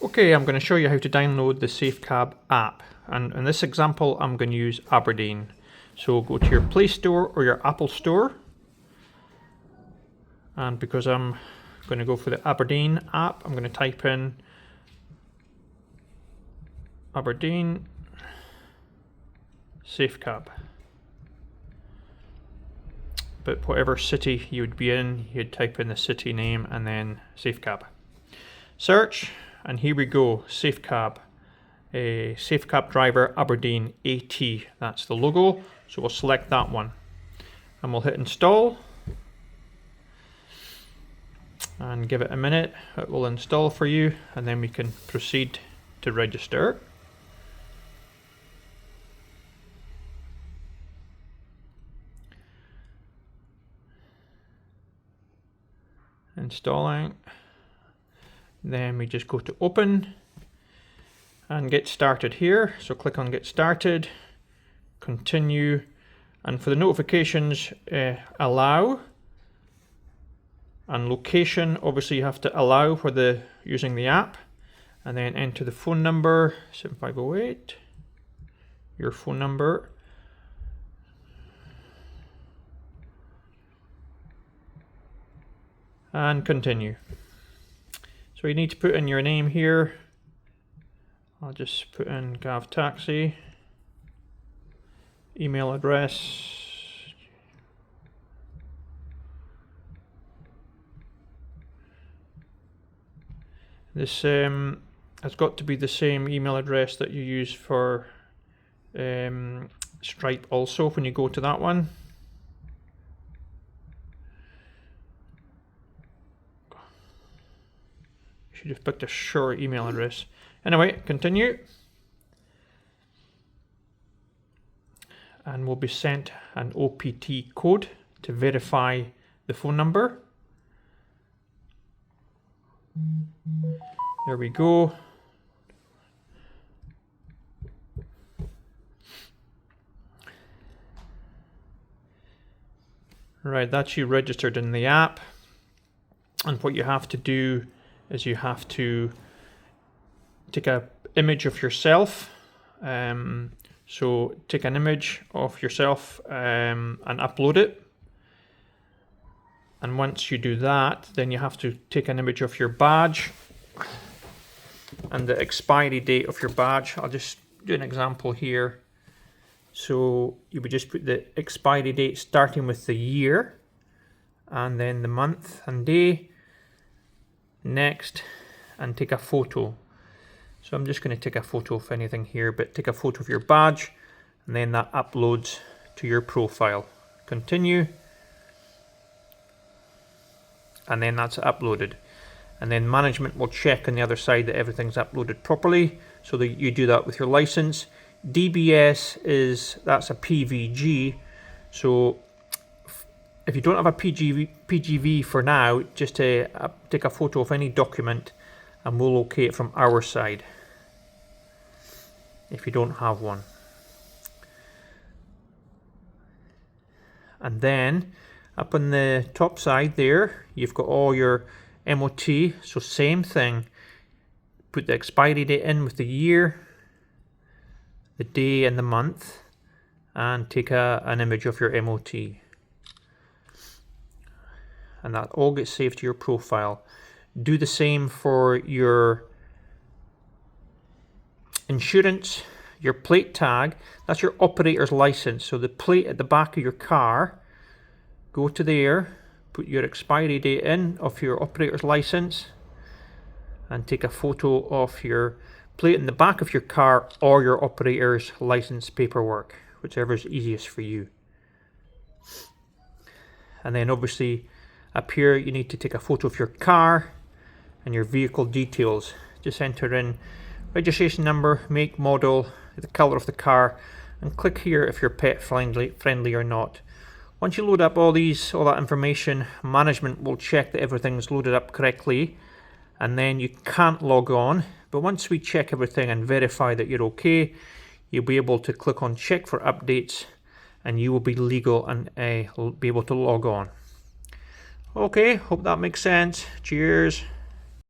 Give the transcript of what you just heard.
Okay, I'm going to show you how to download the SafeKab app, and in this example I'm going to use Aberdeen. So go to your Play Store or your Apple Store, and because I'm going to go for the Aberdeen app, I'm going to type in Aberdeen SafeKab. But whatever city you would be in, you'd type in the city name and then SafeKab. Search, and here we go, SafeKab. A SafeKab driver Aberdeen AT, that's the logo, so we'll select that one. And we'll hit install. And give it a minute, it will install for you, and then we can proceed to register. Installing. Then we just go to open and get started here. So click on get started, continue, and for the notifications, allow. And location, obviously you have to allow for the using the app, and then enter the phone number 7508, your phone number, and continue. So you need to put in your name here. I'll just put in Gav Taxi, email address, this has got to be the same email address that you use for Stripe also when you go to that one. You should have picked a short email address. Anyway, continue. And we'll be sent an OPT code to verify the phone number. There we go. Right, that's you registered in the app. And what you have to do is you have to take an image of yourself. So take an image of yourself and upload it. And once you do that, then you have to take an image of your badge and the expiry date of your badge. I'll just do an example here. So you would just put the expiry date starting with the year and then the month and day. Next, and take a photo. So I'm just going to take a photo of anything here, but take a photo of your badge, and then that uploads to your profile. Continue, and then that's uploaded. And then management will check on the other side that everything's uploaded properly, so that you do that with your license. DBS that's a PVG, so if you don't have a PGV for now, just take a photo of any document and we'll locate it from our side if you don't have one. And then up on the top side there, you've got all your MOT, so same thing. Put the expiry date in with the year, the day and the month, and take an image of your MOT. And that all gets saved to your profile. Do the same for your insurance, your plate tag, that's your operator's license. So the plate at the back of your car, go to there, put your expiry date in of your operator's license, and take a photo of your plate in the back of your car or your operator's license paperwork, whichever is easiest for you. And then obviously up here you need to take a photo of your car and your vehicle details. Just enter in registration number, make, model, the colour of the car, and click here if you're pet friendly or not. Once you load up all that information, management will check that everything's loaded up correctly, and then you can't log on. But once we check everything and verify that you're okay, you'll be able to click on check for updates, and you will be legal and be able to log on. Okay, hope that makes sense. Cheers.